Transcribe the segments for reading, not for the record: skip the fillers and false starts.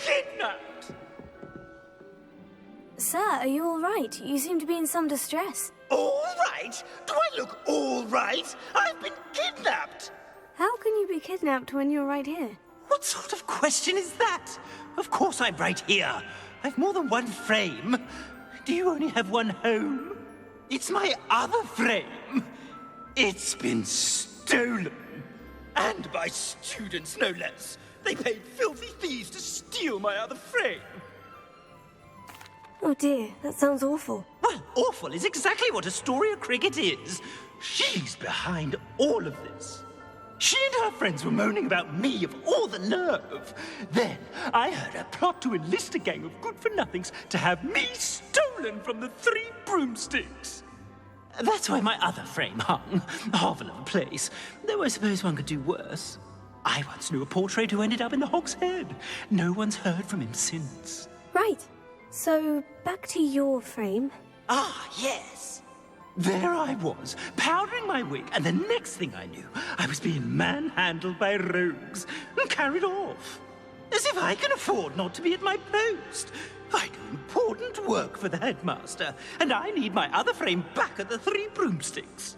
kidnapped! Sir, are you all right? You seem to be in some distress. All right? Do I look all right? I've been kidnapped! How can you be kidnapped when you're right here? What sort of question is that? Of course I'm right here. I've more than one frame. Do you only have one home? It's my other frame. It's been stolen. And by students, no less. They paid filthy thieves to steal my other frame. Oh dear, that sounds awful. Well, awful is exactly what Astoria Cricket is. She's behind all of this. She and her friends were moaning about me, of all the nerve. Then I heard her plot to enlist a gang of good-for-nothings to have me stolen from the Three Broomsticks. That's why my other frame hung. A hovel of a place. Though I suppose one could do worse. I once knew a portrait who ended up in the Hog's Head. No one's heard from him since. Right. So, back to your frame. Ah, yes. There I was, powdering my wig, and the next thing I knew, I was being manhandled by rogues and carried off. As if I can afford not to be at my post. I do important work for the headmaster, and I need my other frame back at the Three Broomsticks.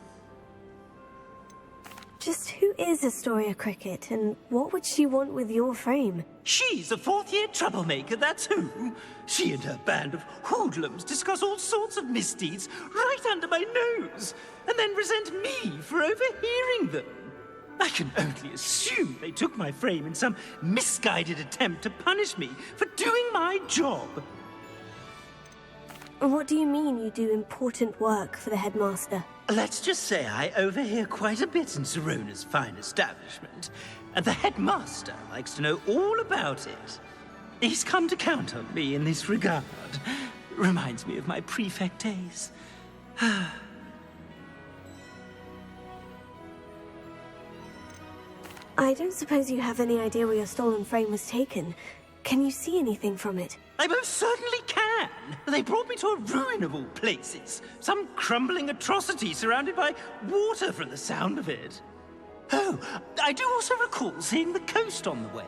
Just who is Astoria Cricket, and what would she want with your frame? She's a fourth-year troublemaker, that's who. She and her band of hoodlums discuss all sorts of misdeeds right under my nose, and then resent me for overhearing them. I can only assume they took my frame in some misguided attempt to punish me for doing my job. What do you mean you do important work for the headmaster? Let's just say I overhear quite a bit in Serona's fine establishment, and the headmaster likes to know all about it. He's come to count on me in this regard. Reminds me of my prefect days. I don't suppose you have any idea where your stolen frame was taken. Can you see anything from it? I most certainly can. They brought me to a ruin of all places. Some crumbling atrocity surrounded by water from the sound of it. Oh, I do also recall seeing the coast on the way.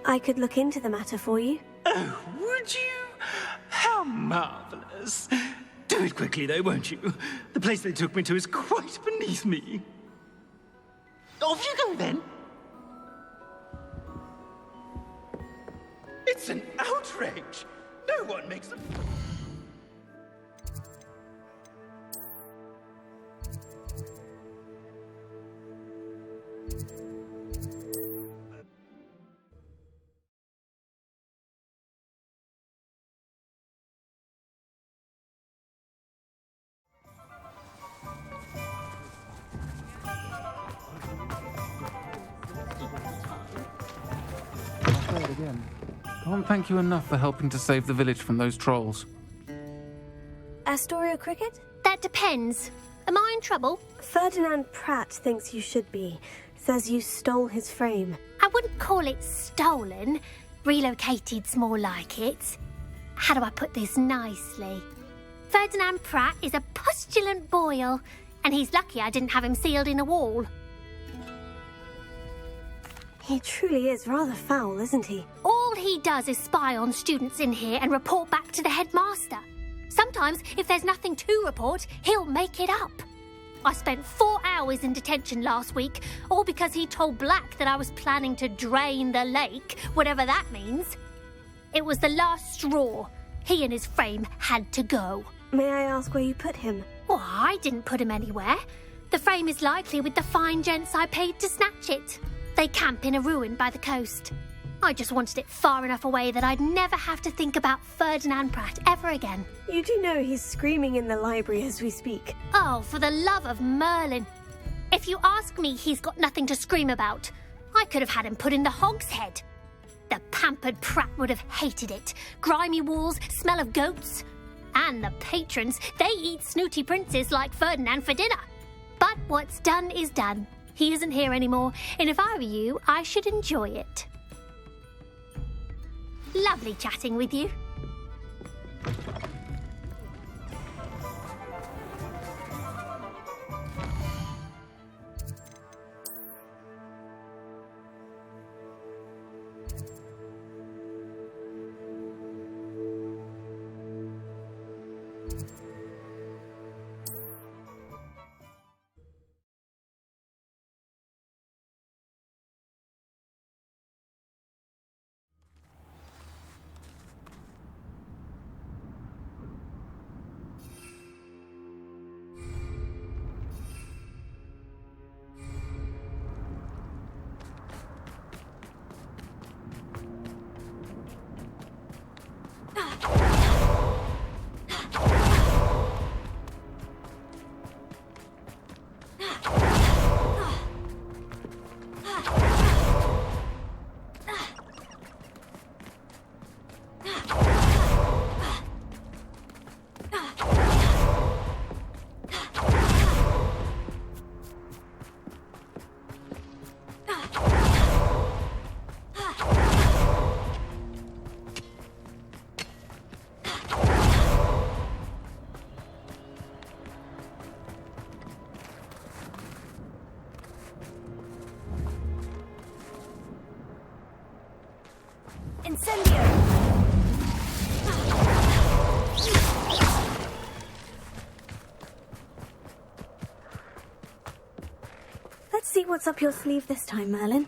I could look into the matter for you. Oh, would you? How marvelous. Do it quickly, though, won't you? The place they took me to is quite beneath me. Off you go, then. It's an outrage. No one makes a... Again. Can't thank you enough for helping to save the village from those trolls. Astoria Cricket? That depends. Am I in trouble? Ferdinand Pratt thinks you should be. Says you stole his frame. I wouldn't call it stolen. Relocated's more like it. How do I put this nicely? Ferdinand Pratt is a postulant boil, and he's lucky I didn't have him sealed in a wall. He truly is rather foul, isn't he? All he does is spy on students in here and report back to the headmaster. Sometimes, if there's nothing to report, he'll make it up. I spent 4 hours in detention last week, all because he told Black that I was planning to drain the lake, whatever that means. It was the last straw. He and his frame had to go. May I ask where you put him? Well, I didn't put him anywhere. The frame is likely with the fine gents I paid to snatch it. They camp in a ruin by the coast. I just wanted it far enough away that I'd never have to think about Ferdinand Pratt ever again. You do know he's screaming in the library as we speak. Oh, for the love of Merlin. If you ask me, he's got nothing to scream about. I could have had him put in the Hog's Head. The pampered Pratt would have hated it. Grimy walls, smell of goats. And the patrons, they eat snooty princes like Ferdinand for dinner. But what's done is done. He isn't here anymore, and if I were you, I should enjoy it. Lovely chatting with you. Incendio! Let's see what's up your sleeve this time, Merlin.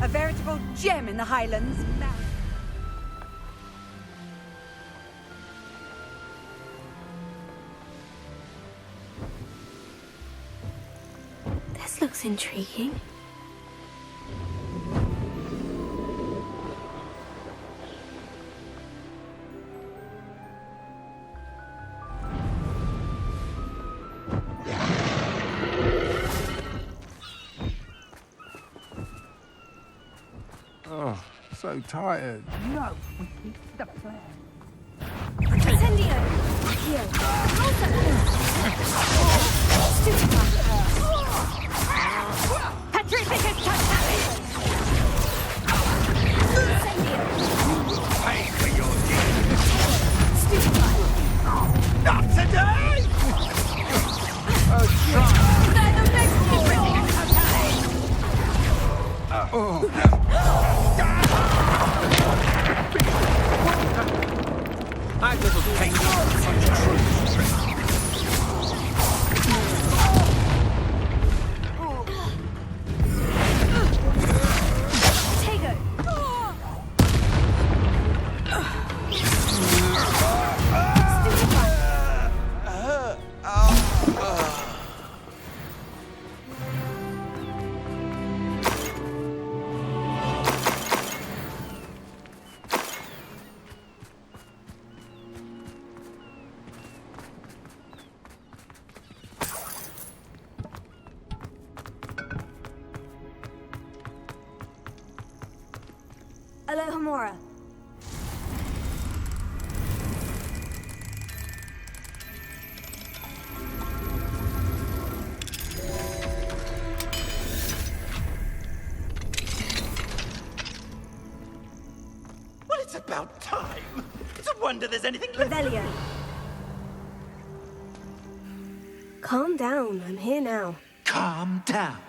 A veritable gem in the Highlands. This looks intriguing. Oh, so tired. No, we keep the plan. Incendio! Here. Petrificus Totalis! Pay for your deed. Stupefy! Not today! I little pain such truth. Alohomora. Well, it's about time. It's a wonder there's anything left. Revelio. Calm down. I'm here now. Calm down.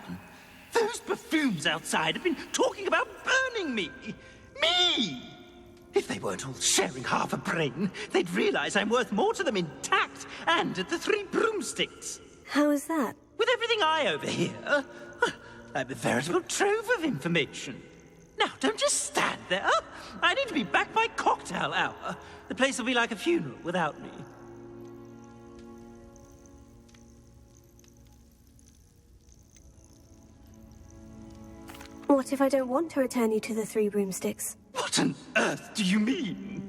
Those buffoons outside have been talking about burning me. Me! If they weren't all sharing half a brain, they'd realize I'm worth more to them intact and at the Three Broomsticks. How is that? With everything I overhear, I'm a veritable trove of information. Now, don't just stand there. I need to be back by cocktail hour. The place will be like a funeral without me. What if I don't want to return you to the Three Broomsticks? What on earth do you mean?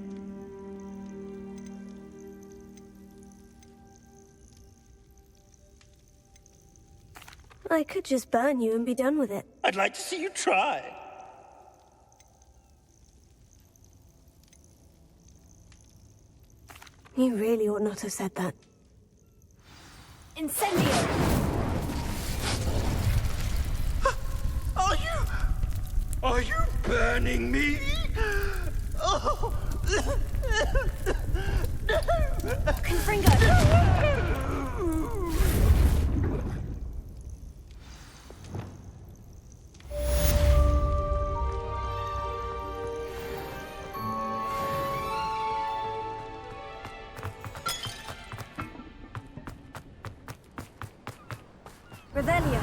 I could just burn you and be done with it. I'd like to see you try. You really ought not have said that. Incendio! Are you burning me? Oh. Confringo! Revelio.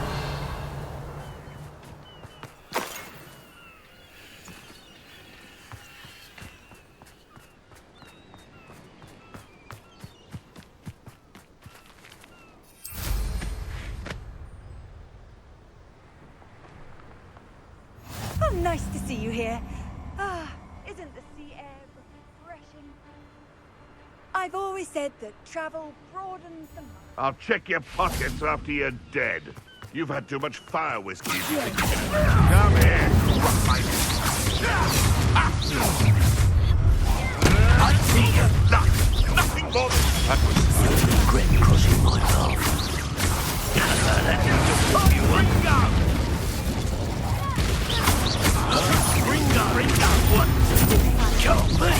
Oh, nice to see you here. Ah, isn't the sea air refreshing? I've always said that travel broadens the mind. I'll check your pockets after you're dead. You've had too much fire whiskey. Come here! Rock my... I see you. Nothing more than... That was regret crossing my path. That just you one go. Ringo, what? Kill me.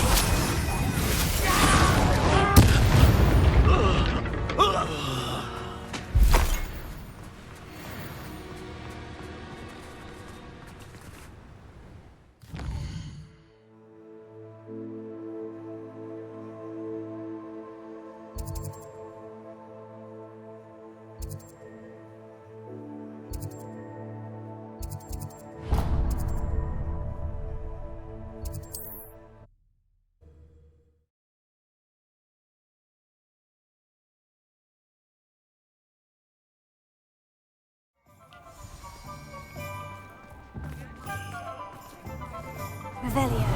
Revelio.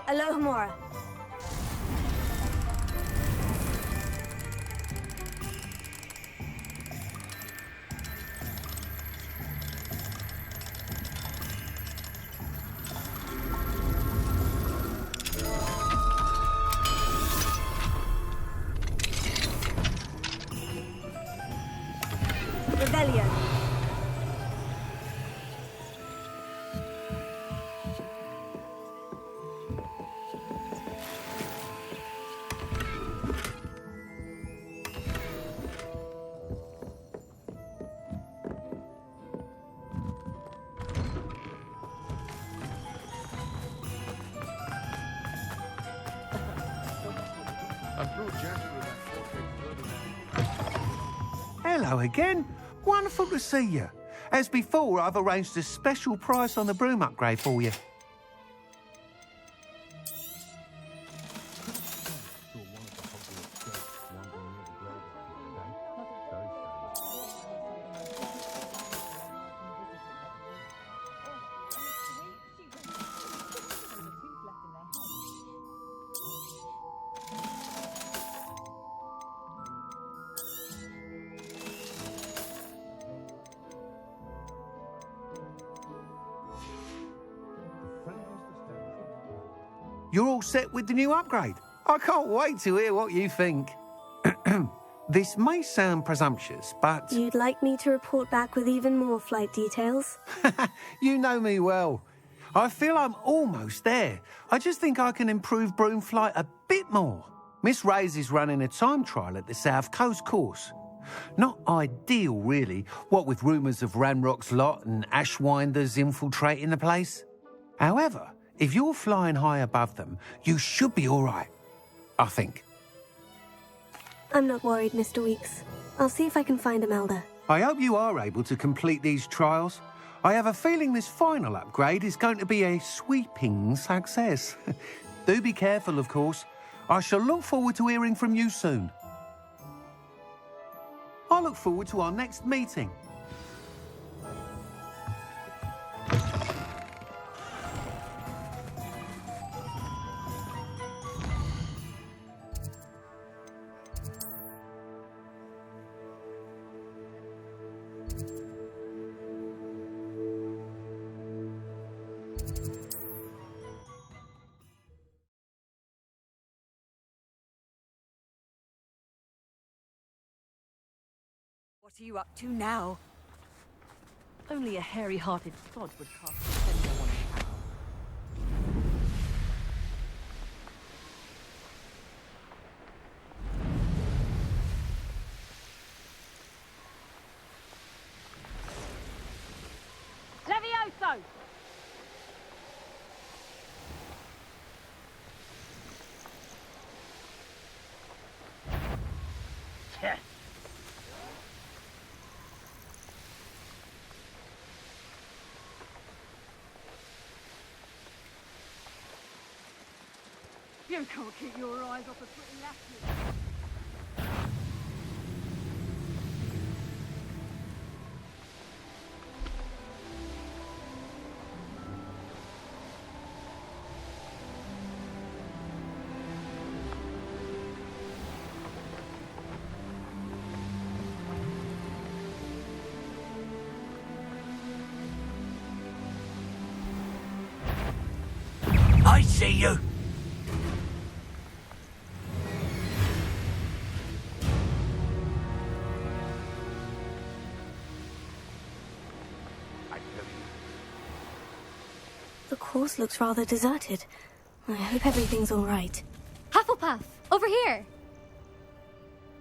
Alohomora. Revelio. Hello again. Wonderful to see you. As before, I've arranged a special price on the broom upgrade for you. You're all set with the new upgrade. I can't wait to hear what you think. This may sound presumptuous, but... You'd like me to report back with even more flight details? You know me well. I feel I'm almost there. I just think I can improve broom flight a bit more. Miss Ray's is running a time trial at the South Coast course. Not ideal, really, what with rumours of Ranrock's lot and Ashwinders infiltrating the place. However, if you're flying high above them, you should be all right, I think. I'm not worried, Mr. Weeks. I'll see if I can find Imelda. I hope you are able to complete these trials. I have a feeling this final upgrade is going to be a sweeping success. Do be careful, of course. I shall look forward to hearing from you soon. I look forward to our next meeting. What are you up to now? Only a hairy-hearted sod would cast a spell on a shadow. Levioso! You can't keep your eyes off a pretty lassie. I see you. The course looks rather deserted. I hope everything's all right. Hufflepuff, over here.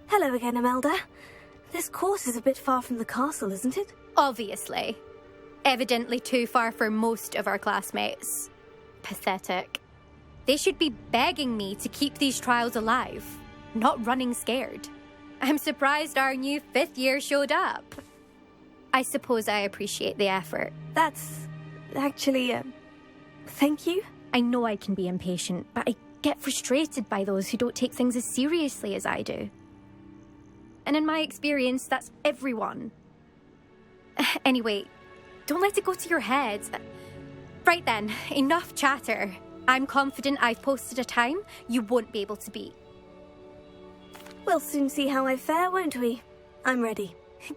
Hello again, Imelda. This course is a bit far from the castle, isn't it? Obviously. Evidently too far for most of our classmates. Pathetic. They should be begging me to keep these trials alive, not running scared. I'm surprised our new 5th year showed up. I suppose I appreciate the effort. That's actually, thank you. I know I can be impatient, but I get frustrated by those who don't take things as seriously as I do. And in my experience, that's everyone. Anyway, don't let it go to your head. Right then, enough chatter. I'm confident I've posted a time you won't be able to beat. We'll soon see how I fare, won't we? I'm ready.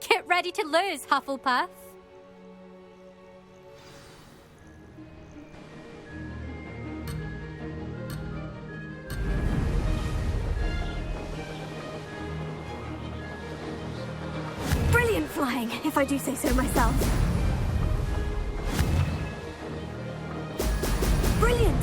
Get ready to lose, Hufflepuff. Brilliant flying, if I do say so myself. Brilliant!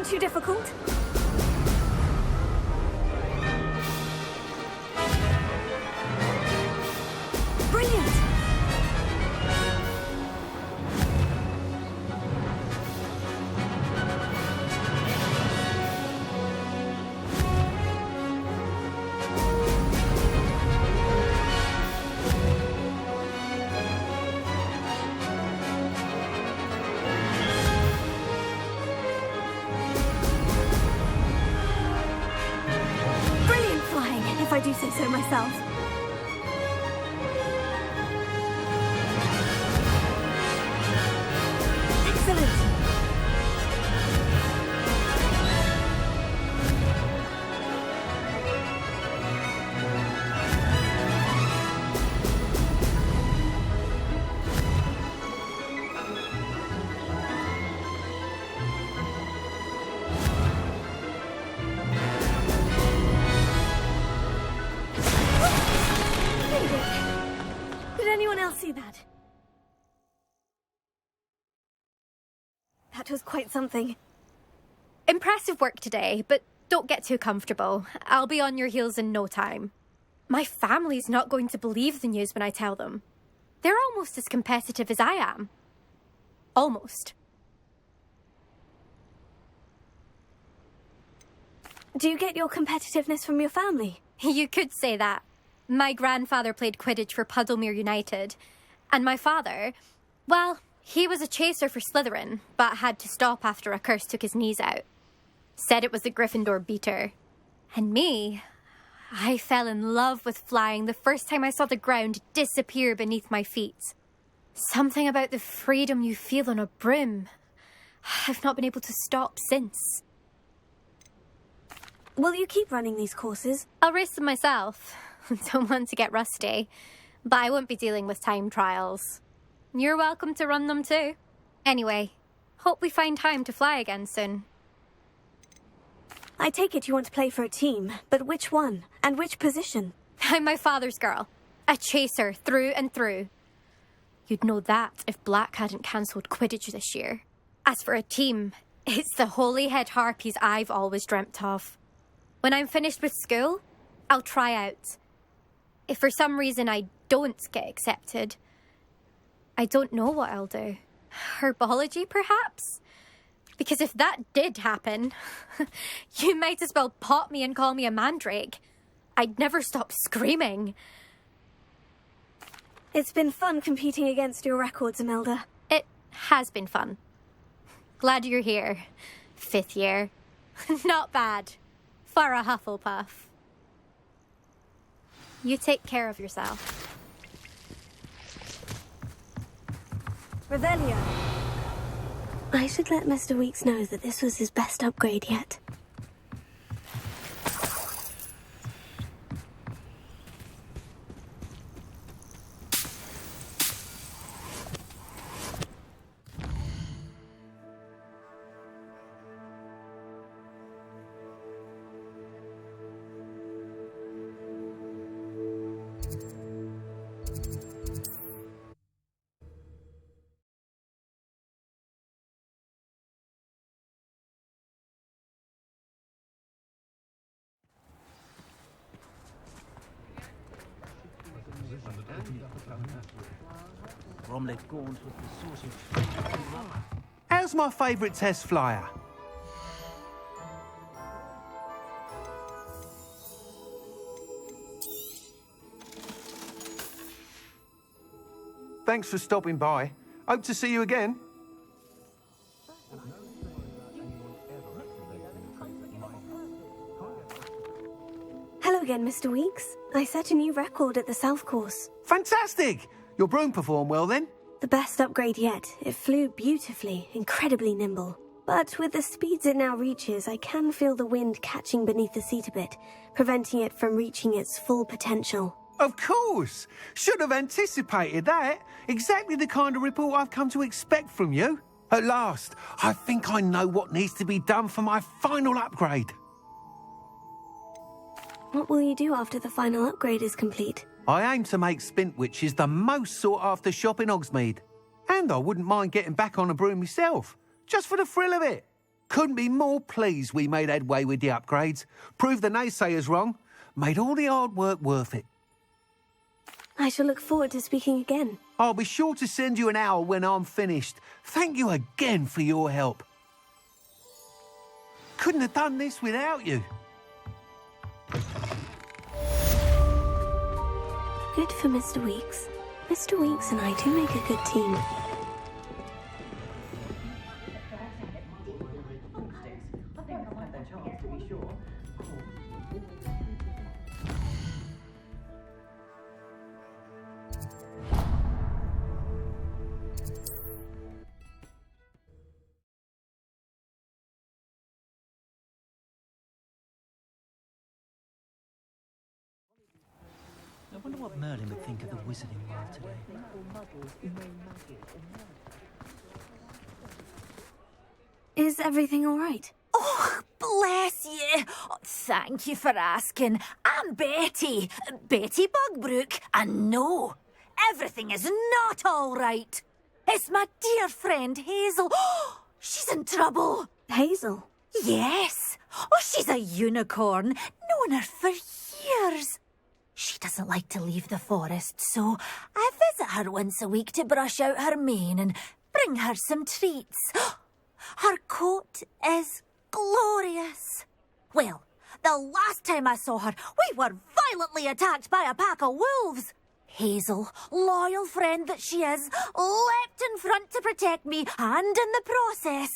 Too difficult? Brilliant! If I do say so myself. Excellent! See that? That was quite something. Impressive work today, but don't get too comfortable. I'll be on your heels in no time. My family's not going to believe the news when I tell them. They're almost as competitive as I am. Almost. Do you get your competitiveness from your family? You could say that. My grandfather played Quidditch for Puddlemere United. And my father, well, he was a chaser for Slytherin, but had to stop after a curse took his knees out. Said it was the Gryffindor beater. And me, I fell in love with flying the first time I saw the ground disappear beneath my feet. Something about the freedom you feel on a broom. I've not been able to stop since. Will you keep running these courses? I'll race them myself. Don't want to get rusty. But I won't be dealing with time trials. You're welcome to run them too. Anyway, hope we find time to fly again soon. I take it you want to play for a team, but which one? And which position? I'm my father's girl. A chaser through and through. You'd know that if Black hadn't cancelled Quidditch this year. As for a team, it's the Holyhead Harpies I've always dreamt of. When I'm finished with school, I'll try out. If for some reason I don't get accepted, I don't know what I'll do. Herbology, perhaps? Because if that did happen, you might as well pop me and call me a mandrake. I'd never stop screaming. It's been fun competing against your records, Imelda. It has been fun. Glad you're here. 5th year. Not bad. For a Hufflepuff. You take care of yourself. Revelio. I should let Mr. Weeks know that this was his best upgrade yet. How's my favourite test flyer? Thanks for stopping by. Hope to see you again. Hello again, Mr. Weeks. I set a new record at the South Course. Fantastic! Your broom performed well then? The best upgrade yet. It flew beautifully, incredibly nimble. But with the speeds it now reaches, I can feel the wind catching beneath the seat a bit, preventing it from reaching its full potential. Of course! Should have anticipated that. Exactly the kind of report I've come to expect from you. At last, I think I know what needs to be done for my final upgrade. What will you do after the final upgrade is complete? I aim to make Spintwitches the most sought-after shop in Hogsmeade. And I wouldn't mind getting back on a broom myself, just for the thrill of it. Couldn't be more pleased we made headway with the upgrades, proved the naysayers wrong, made all the hard work worth it. I shall look forward to speaking again. I'll be sure to send you an owl when I'm finished. Thank you again for your help. Couldn't have done this without you. Good for Mr. Weeks. Mr. Weeks and I do make a good team. I wonder what Merlin would think of the wizarding world today. Is everything all right? Oh, bless you. Oh, thank you for asking. I'm Betty. Betty Bugbrook. And no, everything is not all right. It's my dear friend Hazel. Oh, she's in trouble. Hazel? Yes. Oh, she's a unicorn. Known her for years. She doesn't like to leave the forest, so I visit her once a week to brush out her mane and bring her some treats. Her coat is glorious. Well, the last time I saw her, we were violently attacked by a pack of wolves. Hazel, loyal friend that she is, leapt in front to protect me, and in the process,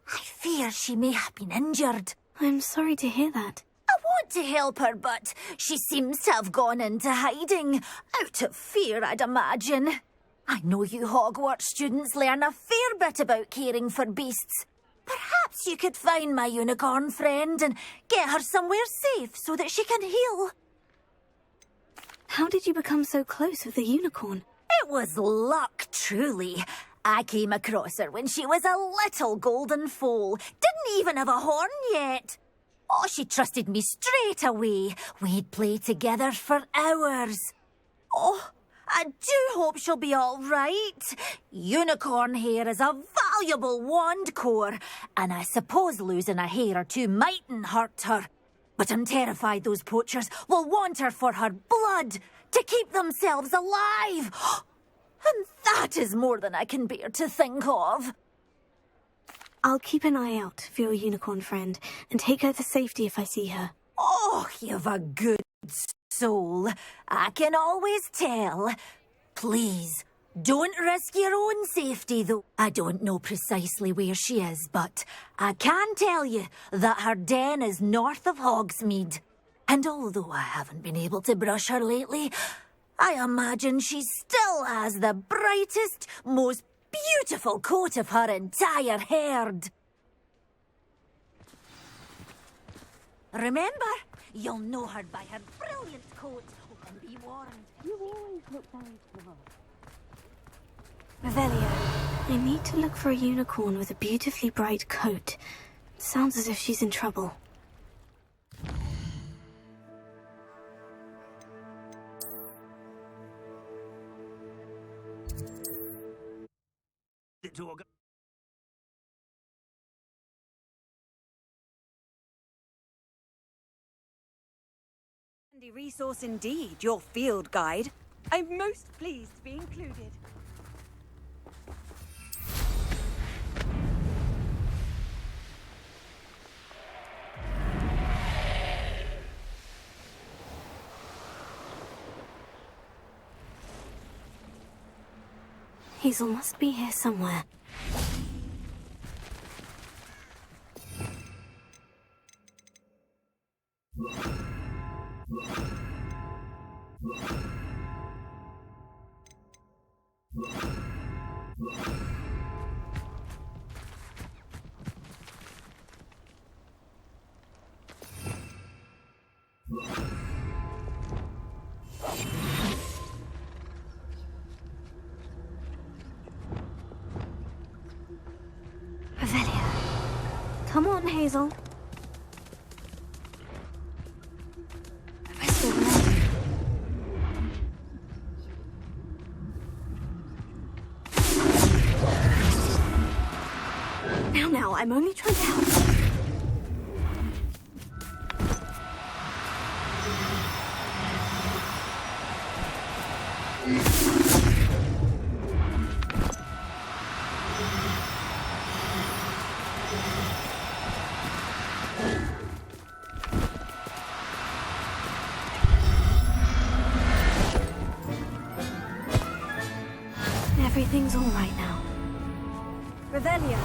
I fear she may have been injured. I'm sorry to hear that. I want to help her, but she seems to have gone into hiding. Out of fear, I'd imagine. I know you Hogwarts students learn a fair bit about caring for beasts. Perhaps you could find my unicorn friend and get her somewhere safe so that she can heal. How did you become so close with the unicorn? It was luck, truly. I came across her when she was a little golden foal. Didn't even have a horn yet. Oh, she trusted me straight away. We'd play together for hours. Oh, I do hope she'll be all right. Unicorn hair is a valuable wand core, and I suppose losing a hair or two mightn't hurt her. But I'm terrified those poachers will want her for her blood, to keep themselves alive. And that is more than I can bear to think of. I'll keep an eye out for your unicorn friend and take her to safety if I see her. Oh, you've a good soul. I can always tell. Please, don't risk your own safety, though. I don't know precisely where she is, but I can tell you that her den is north of Hogsmeade. And although I haven't been able to brush her lately, I imagine she still has the brightest, most beautiful coat of her entire herd. Remember, you'll know her by her brilliant coat. Oh, and be warned. You always look very smart. Revelia, I need to look for a unicorn with a beautifully bright coat. It sounds as if she's in trouble. Handy resource indeed, your field guide. I'm most pleased to be included. Hazel must be here somewhere. Revelia. Come on, Hazel. Rest of the way. Now, I'm only trying to help. Everything's all right now. Revelia.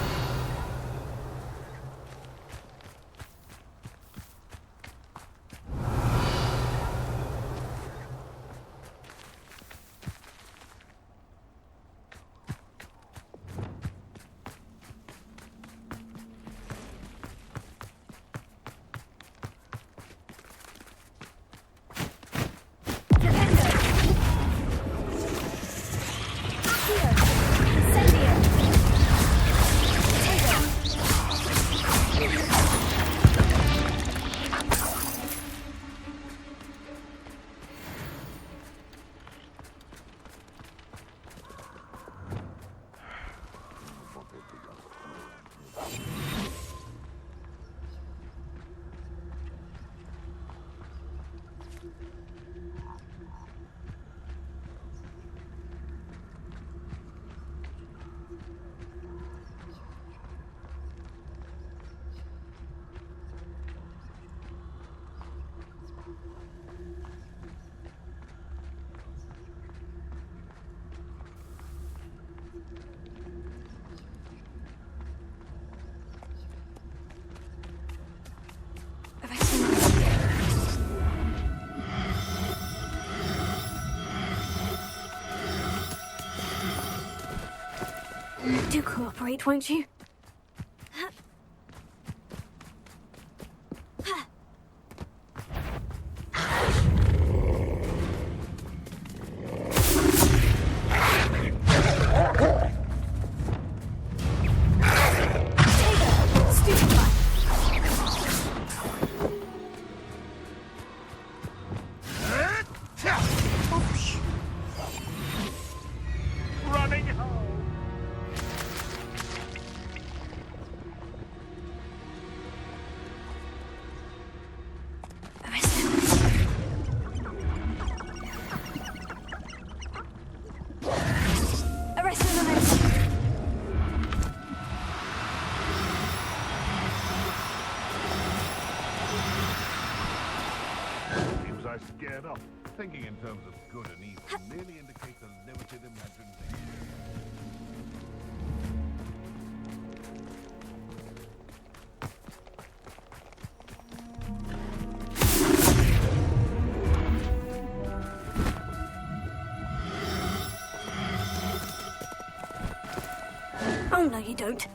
cooperate, won't you? Running home. Arrest him. Seems I scared off. Thinking in terms of good and evil merely indicates a limited imagination. Oh, no, you don't.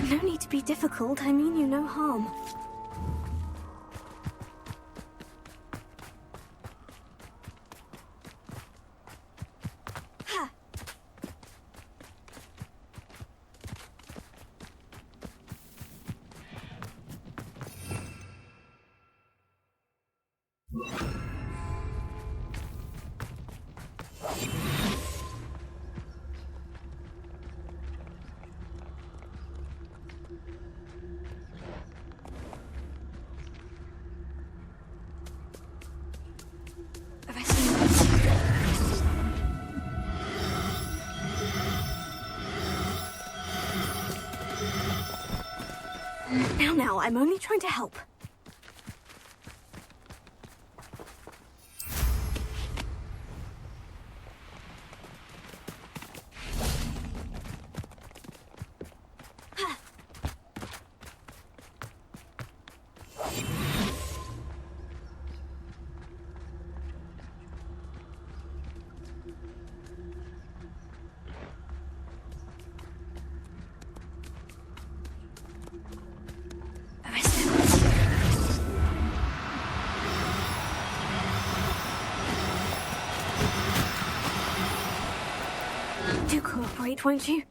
No need to be difficult. I mean you no harm. Now, I'm only trying to help. Do cooperate, won't you?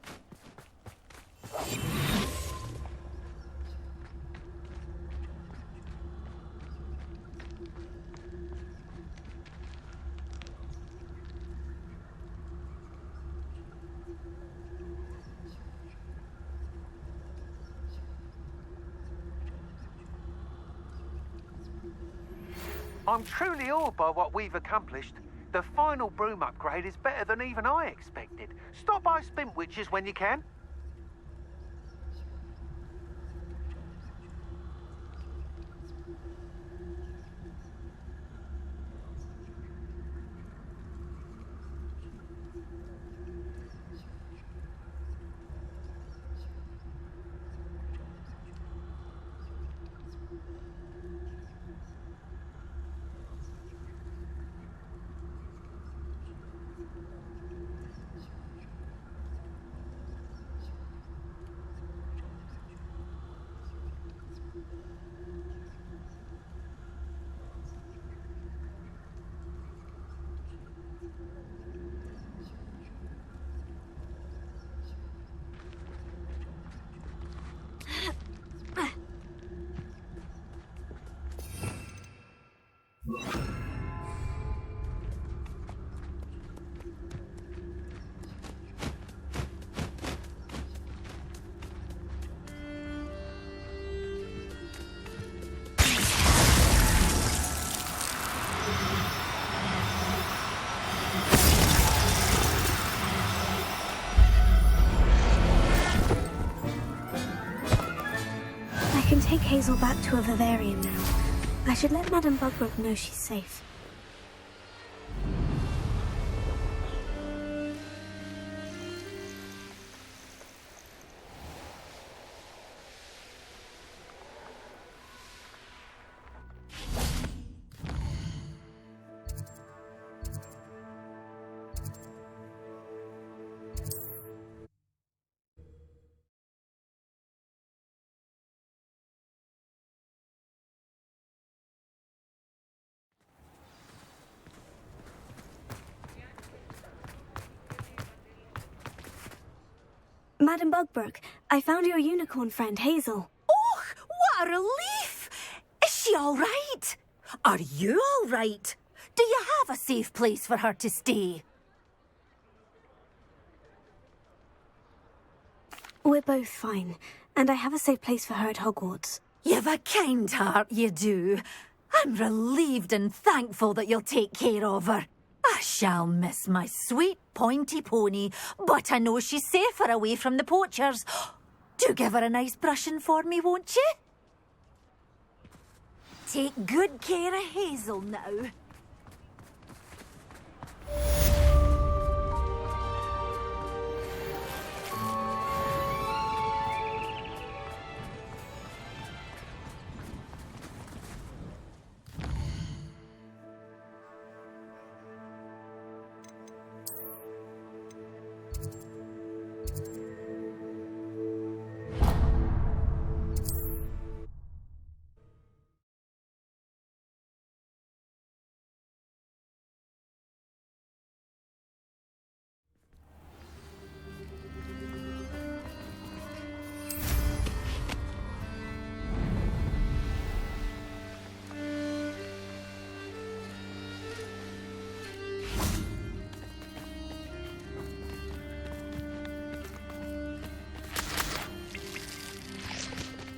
I'm truly awed by what we've accomplished. The final broom upgrade is better than even I expected. Stop by Spintwitches when you can. I can take Hazel back to a vivarium now. I should let Madame Bugbrook know she's safe. Madame Bugbrook, I found your unicorn friend, Hazel. Oh, what a relief! Is she all right? Are you all right? Do you have a safe place for her to stay? We're both fine, and I have a safe place for her at Hogwarts. You've a kind heart, you do. I'm relieved and thankful that you'll take care of her. I shall miss my sweet pointy pony, but I know she's safer away from the poachers. Do give her a nice brushing for me, won't you? Take good care of Hazel now.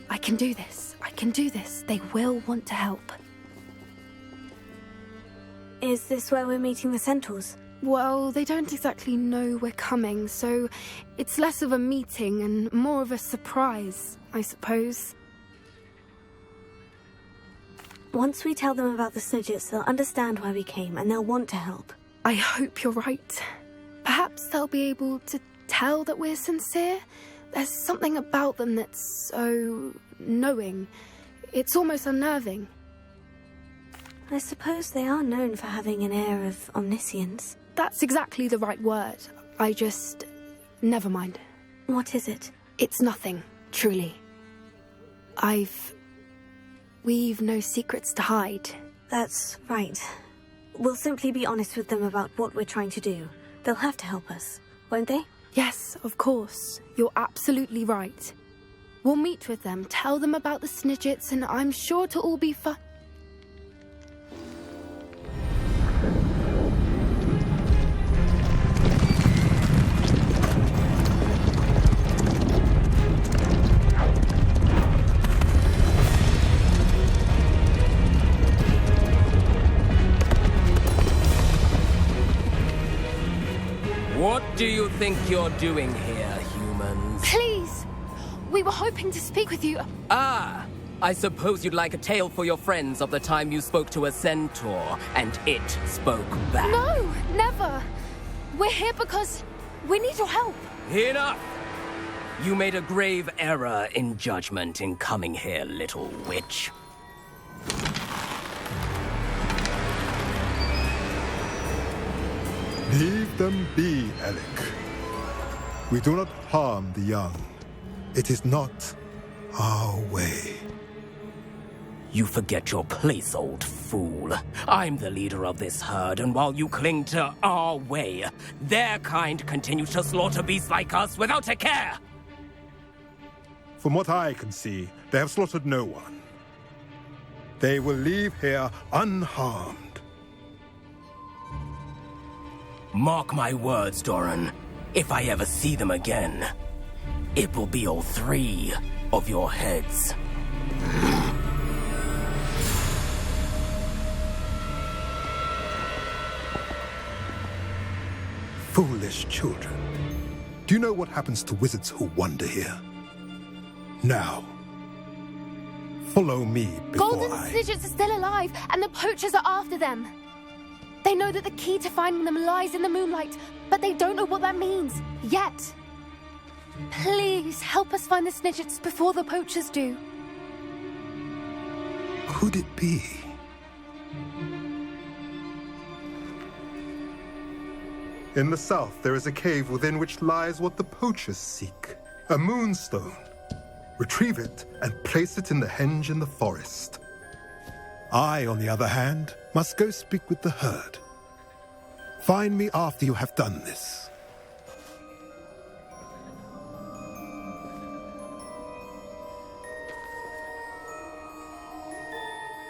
I can do this. I can do this. They will want to help. Is this where we're meeting the centaurs? Well, they don't exactly know we're coming, so it's less of a meeting and more of a surprise, I suppose. Once we tell them about the Snidgets, they'll understand why we came and they'll want to help. I hope you're right. Perhaps they'll be able to tell that we're sincere. There's something about them that's so knowing. It's almost unnerving. I suppose they are known for having an air of omniscience. That's exactly the right word. I just... never mind. What is it? It's nothing, truly. We've no secrets to hide. That's right. We'll simply be honest with them about what we're trying to do. They'll have to help us, won't they? Yes, of course. You're absolutely right. We'll meet with them, tell them about the Snidgets, and I'm sure it'll all be fun. What do you think you're doing here, humans? Please! We were hoping to speak with you. Ah! I suppose you'd like a tale for your friends of the time you spoke to a centaur, and it spoke back. No, never! We're here because we need your help. Enough! You made a grave error in judgment in coming here, little witch. Leave them be, Alec. We do not harm the young. It is not our way. You forget your place, old fool. I'm the leader of this herd, and while you cling to our way, their kind continues to slaughter beasts like us without a care. From what I can see, they have slaughtered no one. They will leave here unharmed. Mark my words, Doran. If I ever see them again, it will be all three of your heads. Foolish children. Do you know what happens to wizards who wander here? Now, Follow me before Golden Snidgets are still alive, and the poachers are after them. They know that the key to finding them lies in the moonlight, but they don't know what that means, yet. Please, help us find the Snidgets before the poachers do. Could it be? In the south, there is a cave within which lies what the poachers seek. A moonstone. Retrieve it and place it in the henge in the forest. I, on the other hand, must go speak with the herd. Find me after you have done this.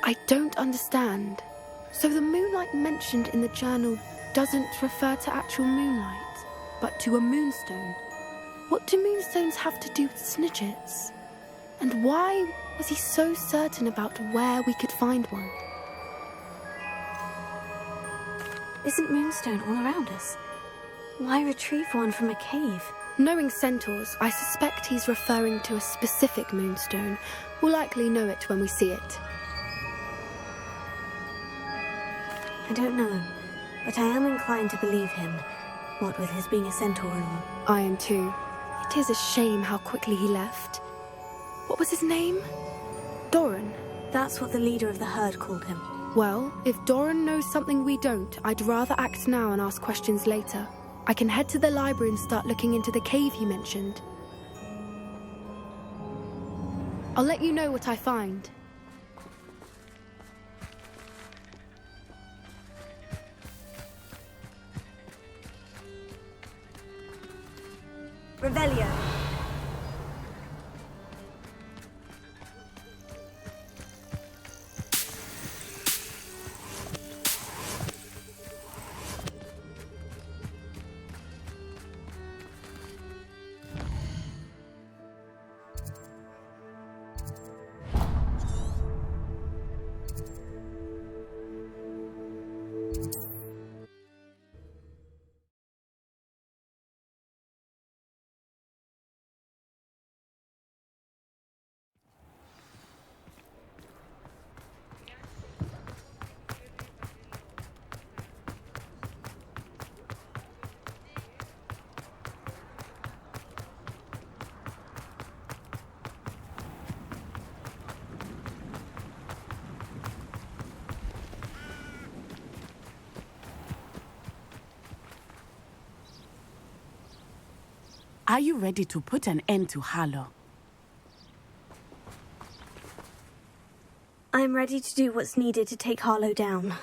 I don't understand. So the moonlight mentioned in the journal doesn't refer to actual moonlight, but to a moonstone. What do moonstones have to do with Snidgets? And why was he so certain about where we could find one? Isn't moonstone all around us? Why retrieve one from a cave? Knowing centaurs, I suspect he's referring to a specific moonstone. We'll likely know it when we see it. I don't know, but I am inclined to believe him, what with his being a centaur and all. I am too. It is a shame how quickly he left. What was his name? Doran. That's what the leader of the herd called him. Well, if Doran knows something we don't, I'd rather act now and ask questions later. I can head to the library and start looking into the cave he mentioned. I'll let you know what I find. Revelio. Are you ready to put an end to Harlow? I'm ready to do what's needed to take Harlow down.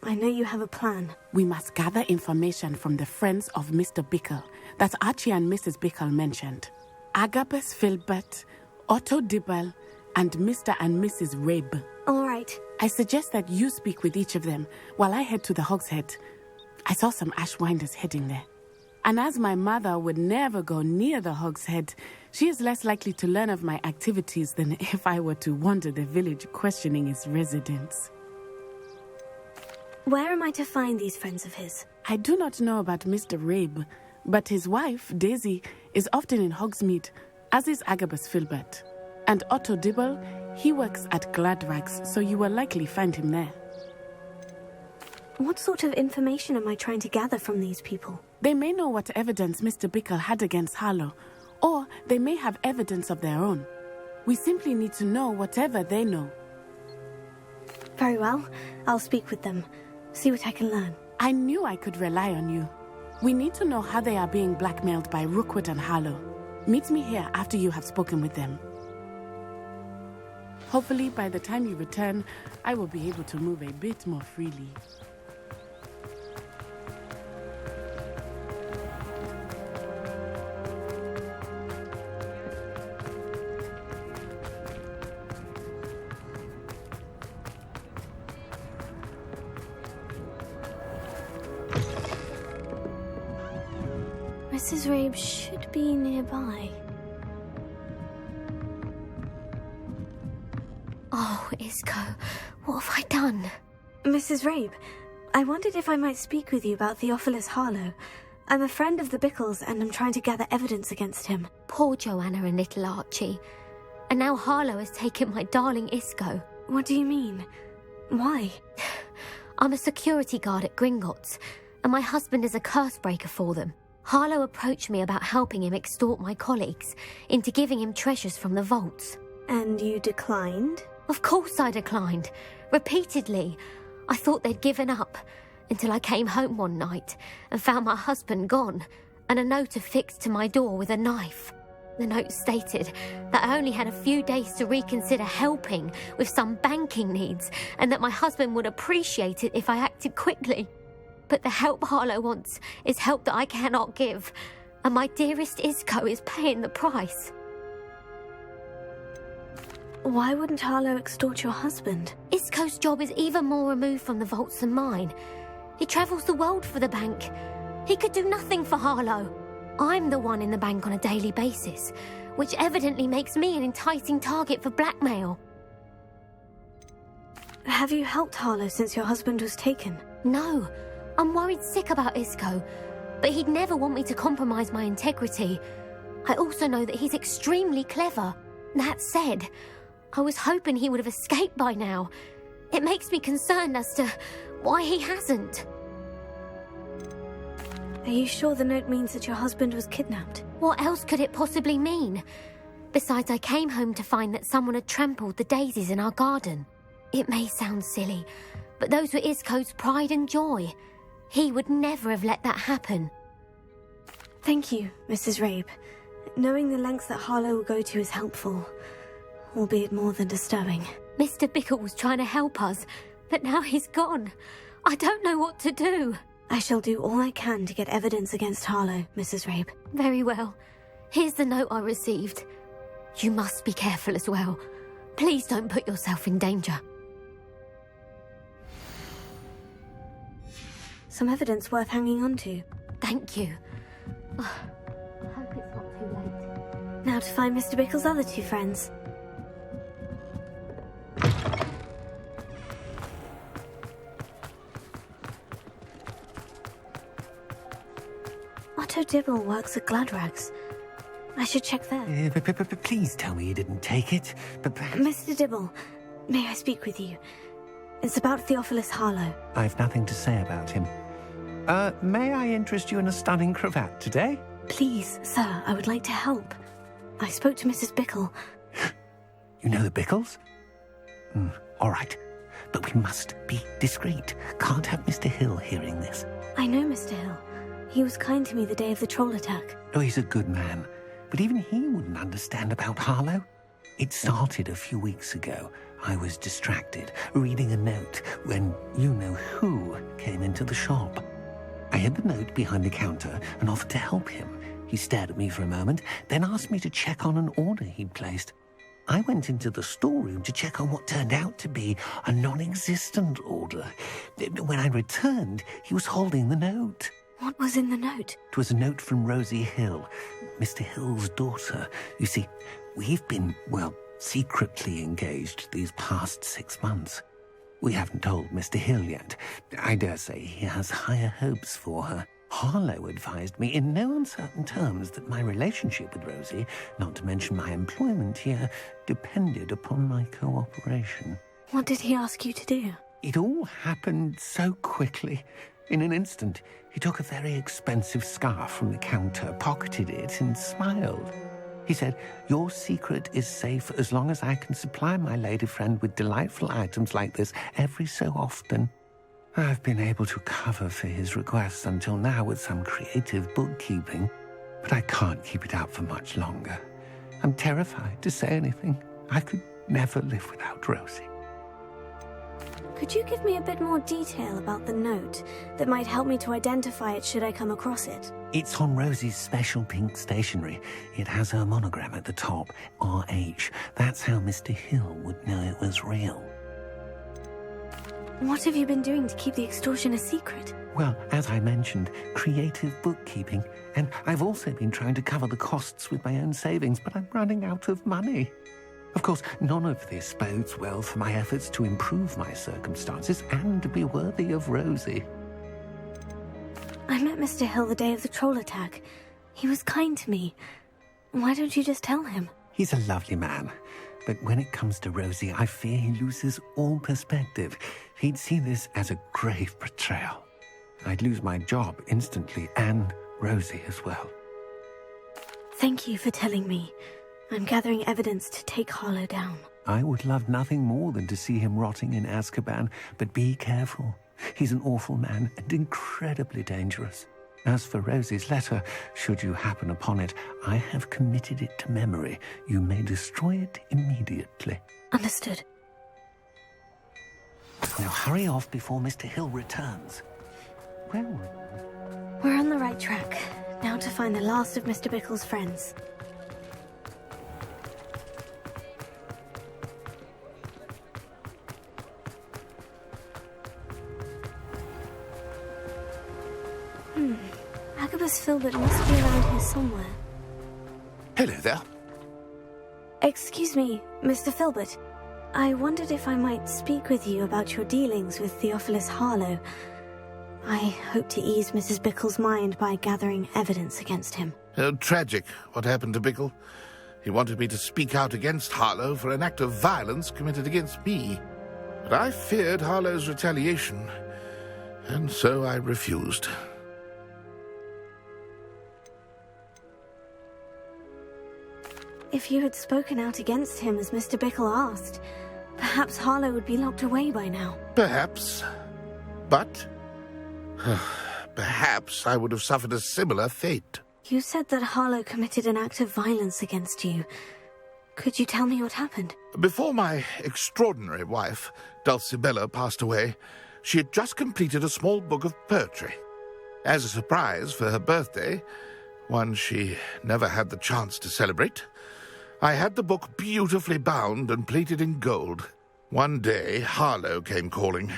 I know you have a plan. We must gather information from the friends of Mr. Pickle that Archie and Mrs. Pickle mentioned. Agabus Filbert, Otto Dibble, and Mr. and Mrs. Rabe. All right. I suggest that you speak with each of them while I head to the Hogshead. I saw some Ashwinders heading there. And as my mother would never go near the Hogshead, she is less likely to learn of my activities than if I were to wander the village questioning its residents. Where am I to find these friends of his? I do not know about Mr. Rabe, but his wife, Daisy, is often in Hogsmeade, as is Agabus Filbert. And Otto Dibble, he works at Gladrags, so you will likely find him there. What sort of information am I trying to gather from these people? They may know what evidence Mr. Pickle had against Harlow, or they may have evidence of their own. We simply need to know whatever they know. Very well. I'll speak with them. See what I can learn. I knew I could rely on you. We need to know how they are being blackmailed by Rookwood and Harlow. Meet me here after you have spoken with them. Hopefully, by the time you return, I will be able to move a bit more freely. Mrs. Rabe should be nearby. Oh, Isco, what have I done? Mrs. Rabe, I wondered if I might speak with you about Theophilus Harlow. I'm a friend of the Pickles and I'm trying to gather evidence against him. Poor Joanna and little Archie. And now Harlow has taken my darling Isco. What do you mean? Why? I'm a security guard at Gringotts, and my husband is a curse breaker for them. Harlow approached me about helping him extort my colleagues into giving him treasures from the vaults. And you declined? Of course I declined. Repeatedly. I thought they'd given up, until I came home one night and found my husband gone, and a note affixed to my door with a knife. The note stated that I only had a few days to reconsider helping with some banking needs, and that my husband would appreciate it if I acted quickly. But the help Harlow wants is help that I cannot give, and my dearest Isco is paying the price. Why wouldn't Harlow extort your husband? Isco's job is even more removed from the vaults than mine. He travels the world for the bank. He could do nothing for Harlow. I'm the one in the bank on a daily basis, which evidently makes me an enticing target for blackmail. Have you helped Harlow since your husband was taken? No. I'm worried sick about Isco, but he'd never want me to compromise my integrity. I also know that he's extremely clever. That said, I was hoping he would have escaped by now. It makes me concerned as to why he hasn't. Are you sure the note means that your husband was kidnapped? What else could it possibly mean? Besides, I came home to find that someone had trampled the daisies in our garden. It may sound silly, but those were Isco's pride and joy. He would never have let that happen. Thank you, Mrs. Rabe. Knowing the lengths that Harlow will go to is helpful, albeit more than disturbing. Mr. Pickle was trying to help us, but now he's gone. I don't know what to do. I shall do all I can to get evidence against Harlow, Mrs. Rabe. Very well. Here's the note I received. You must be careful as well. Please don't put yourself in danger. Some evidence worth hanging on to. Thank you. I hope it's not too late. Now to find Mr. Pickle's other two friends. Otto Dibble works at Gladrags. I should check there. Please tell me you didn't take it. Mr. Dibble, may I speak with you? It's about Theophilus Harlow. I've nothing to say about him. May I interest you in a stunning cravat today? Please, sir, I would like to help. I spoke to Mrs. Pickle. You know the Pickles? All right. But we must be discreet. Can't have Mr. Hill hearing this. I know Mr. Hill. He was kind to me the day of the troll attack. Oh, he's a good man. But even he wouldn't understand about Harlow. It started a few weeks ago. I was distracted, reading a note, when you-know-who came into the shop. I hid the note behind the counter and offered to help him. He stared at me for a moment, then asked me to check on an order he'd placed. I went into the storeroom to check on what turned out to be a non-existent order. When I returned, he was holding the note. What was in the note? It was a note from Rosie Hill, Mr. Hill's daughter. You see, we've been, secretly engaged these past 6 months. We haven't told Mr. Hill yet. I dare say he has higher hopes for her. Harlow advised me in no uncertain terms that my relationship with Rosie, not to mention my employment here, depended upon my cooperation. What did he ask you to do? It all happened so quickly. In an instant, he took a very expensive scarf from the counter, pocketed it, and smiled. He said, "Your secret is safe as long as I can supply my lady friend with delightful items like this every so often." I've been able to cover for his requests until now with some creative bookkeeping, but I can't keep it up for much longer. I'm terrified to say anything. I could never live without Rosie. Could you give me a bit more detail about the note that might help me to identify it should I come across it? It's on Rosie's special pink stationery. It has her monogram at the top, RH. That's how Mr. Hill would know it was real. What have you been doing to keep the extortion a secret? Well, as I mentioned, creative bookkeeping. And I've also been trying to cover the costs with my own savings, but I'm running out of money. Of course, none of this bodes well for my efforts to improve my circumstances and to be worthy of Rosie. I met Mr. Hill the day of the troll attack. He was kind to me. Why don't you just tell him? He's a lovely man. But when it comes to Rosie, I fear he loses all perspective. He'd see this as a grave betrayal. I'd lose my job instantly, and Rosie as well. Thank you for telling me. I'm gathering evidence to take Harlow down. I would love nothing more than to see him rotting in Azkaban, but be careful. He's an awful man and incredibly dangerous. As for Rosie's letter, should you happen upon it, I have committed it to memory. You may destroy it immediately. Understood. Now hurry off before Mr. Hill returns. Where were we? We're on the right track. Now to find the last of Mr. Pickle's friends. Agabus Filbert must be around here somewhere. Hello there. Excuse me, Mr. Filbert. I wondered if I might speak with you about your dealings with Theophilus Harlow. I hope to ease Mrs. Pickle's mind by gathering evidence against him. Oh, tragic what happened to Pickle. He wanted me to speak out against Harlow for an act of violence committed against me. But I feared Harlow's retaliation, and so I refused. If you had spoken out against him as Mr. Pickle asked, perhaps Harlow would be locked away by now. Perhaps. But perhaps I would have suffered a similar fate. You said that Harlow committed an act of violence against you. Could you tell me what happened? Before my extraordinary wife, Dulcibella, passed away, she had just completed a small book of poetry. As a surprise for her birthday, one she never had the chance to celebrate, I had the book beautifully bound and plated in gold. One day, Harlow came calling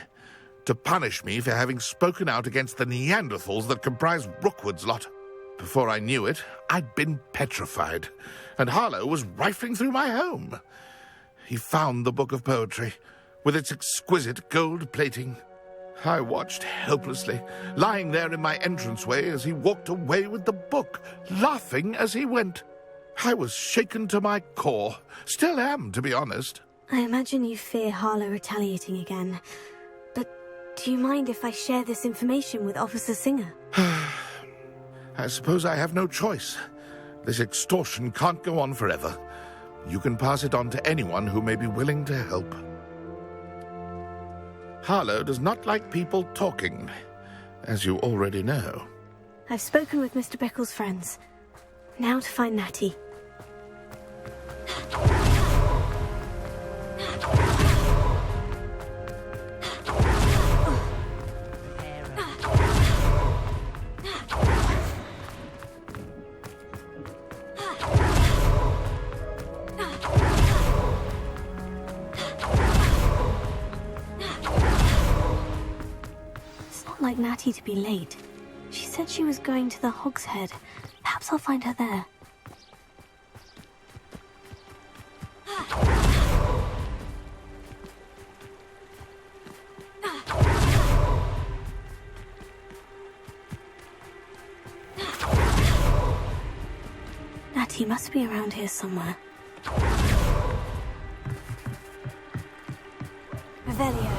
to punish me for having spoken out against the Neanderthals that comprise Rookwood's lot. Before I knew it, I'd been petrified, and Harlow was rifling through my home. He found the book of poetry, with its exquisite gold plating. I watched helplessly, lying there in my entranceway as he walked away with the book, laughing as he went. I was shaken to my core. Still am, to be honest. I imagine you fear Harlow retaliating again. But do you mind if I share this information with Officer Singer? I suppose I have no choice. This extortion can't go on forever. You can pass it on to anyone who may be willing to help. Harlow does not like people talking, as you already know. I've spoken with Mr. Pickle's friends. Now to find Natty. It's not like Natty to be late. She said she was going to the Hog's Head. Perhaps I'll find her there. Natty must be around here somewhere. Revelio.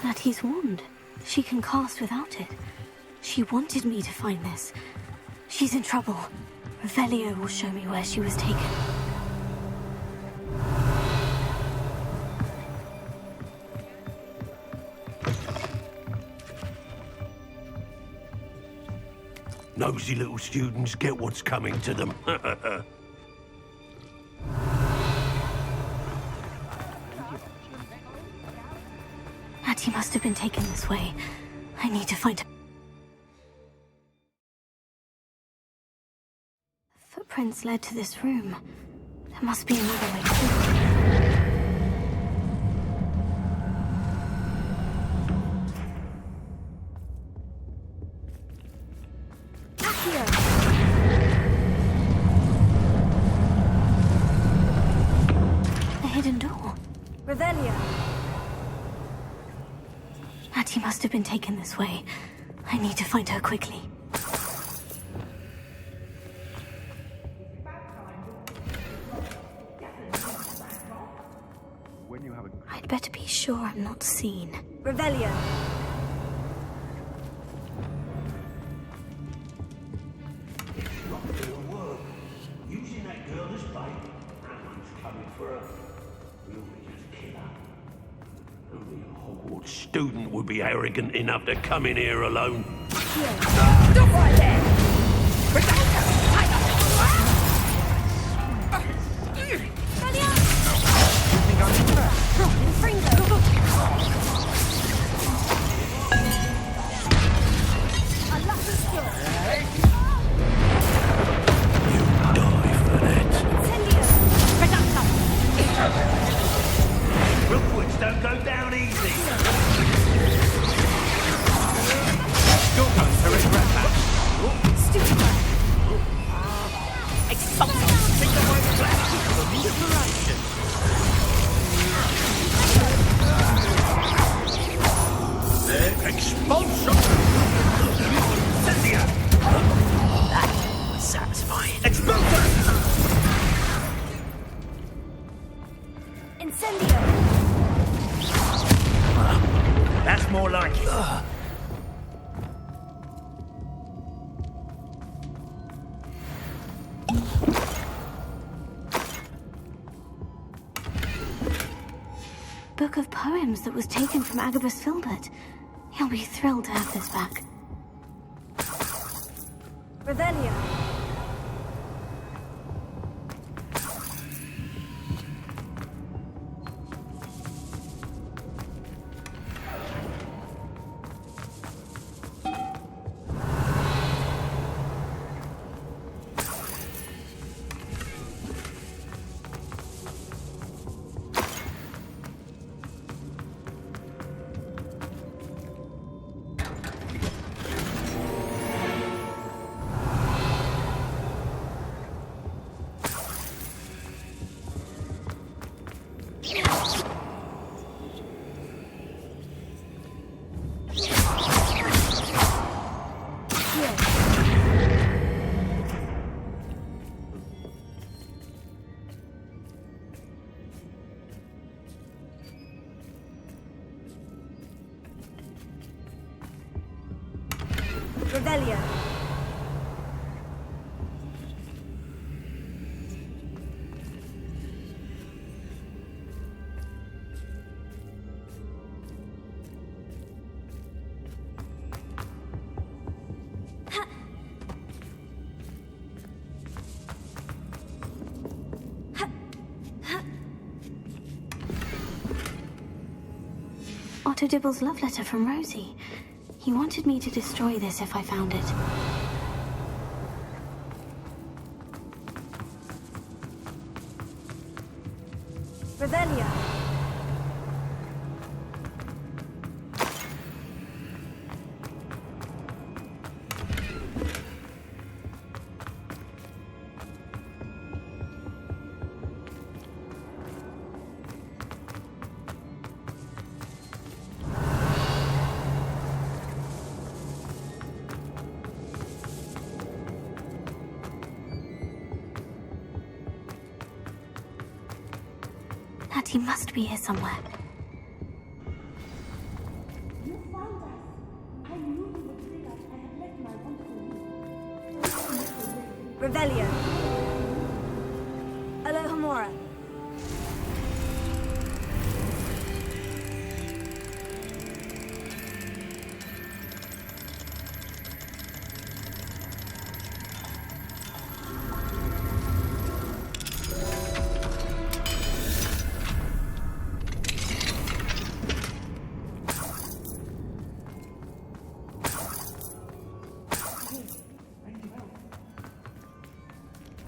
Natty's wand. She can cast without it. She wanted me to find this. She's in trouble. Revelio will show me where she was taken. Nosy little students get what's coming to them. Natty must have been taken this way. I need to find her. Footprints led to this room. There must be another way through. A hidden door. Revelio. Natty must have been taken this way. I need to find her quickly. sure I'm not seen? Revelio. Using that girl as bait. Someone's coming for her. We'll just kill her. Only a Hogwarts student would be arrogant enough to come in here alone. Stop right there! Rookwoods don't go down easy. You're going to regret that. Expulsion! Think the white glasses for the liberation. Expulsion! Cynthia! That was satisfying. Expulsion! Incendio! That's more like it. Book of poems that was taken from Agabus Filbert. He'll be thrilled to have this back. Revelio. Revelio. Otto Dibble's love letter from Rosie. He wanted me to destroy this if I found it. Revelio. He must be here somewhere. Revelio. Alohomora.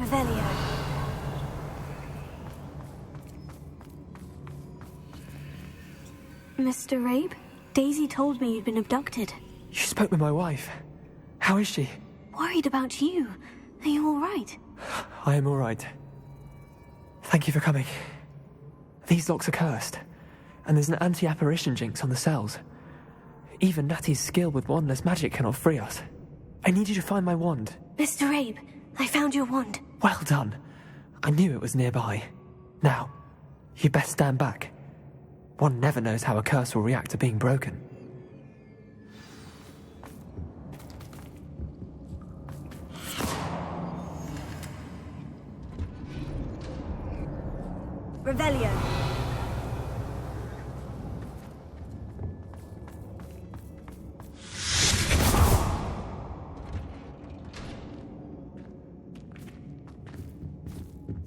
Revelio. Mr. Rabe, Daisy told me you'd been abducted. You spoke with my wife. How is she? Worried about you. Are you all right? I am all right. Thank you for coming. These locks are cursed, and there's an anti-apparition jinx on the cells. Even Natty's skill with wandless magic cannot free us. I need you to find my wand. Mr. Rabe, I found your wand. Well done. I knew it was nearby. Now, you best stand back. One never knows how a curse will react to being broken. Revelio.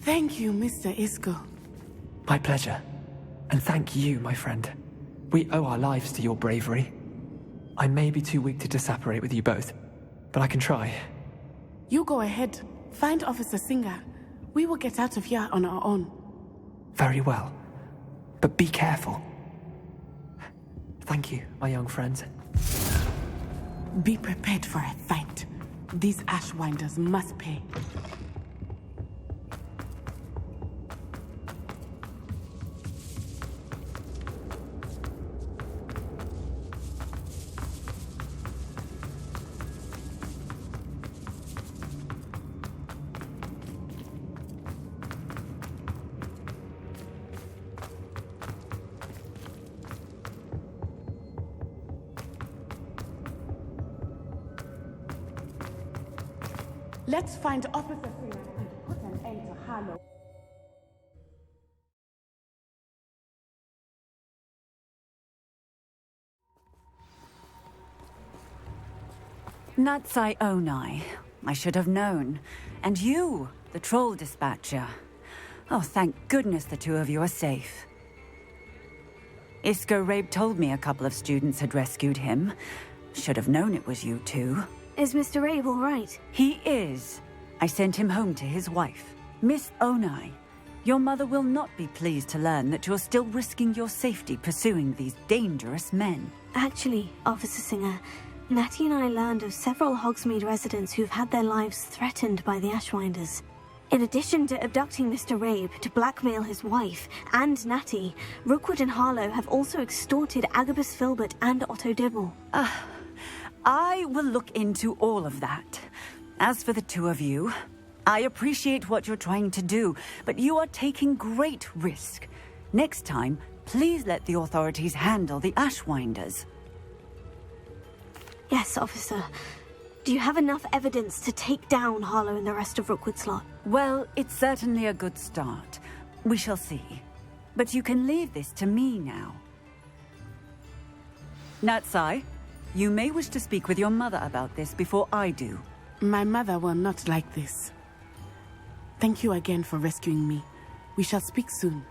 Thank you, Mr. Isco. My pleasure. And thank you, my friend. We owe our lives to your bravery. I may be too weak to disapparate with you both, but I can try. You go ahead. Find Officer Singer. We will get out of here on our own. Very well. But be careful. Thank you, my young friends. Be prepared for a fight. These Ashwinders must pay. Let's find Officer Singer and put an end to Harlow. Natsai Onai. I should have known. And you, the troll dispatcher. Oh, thank goodness the two of you are safe. Isco Rabe told me a couple of students had rescued him. Should have known it was you two. Is Mr. Rabe all right? He is. I sent him home to his wife. Miss Onai, your mother will not be pleased to learn that you're still risking your safety pursuing these dangerous men. Actually, Officer Singer, Natty and I learned of several Hogsmeade residents who've had their lives threatened by the Ashwinders. In addition to abducting Mr. Rabe to blackmail his wife and Natty, Rookwood and Harlow have also extorted Agabus Filbert and Otto Dibble. I will look into all of that. As for the two of you, I appreciate what you're trying to do, but you are taking great risk. Next time, please let the authorities handle the Ashwinders. Yes, officer. Do you have enough evidence to take down Harlow and the rest of Rookwood's lot? Well, it's certainly a good start. We shall see. But you can leave this to me now. Natsai, you may wish to speak with your mother about this before I do. My mother will not like this. Thank you again for rescuing me. We shall speak soon.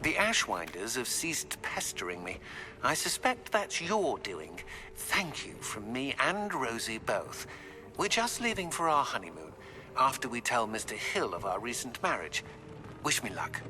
The Ashwinders have ceased pestering me. I suspect that's your doing. Thank you from me and Rosie both. We're just leaving for our honeymoon, after we tell Mr. Hill of our recent marriage. Wish me luck.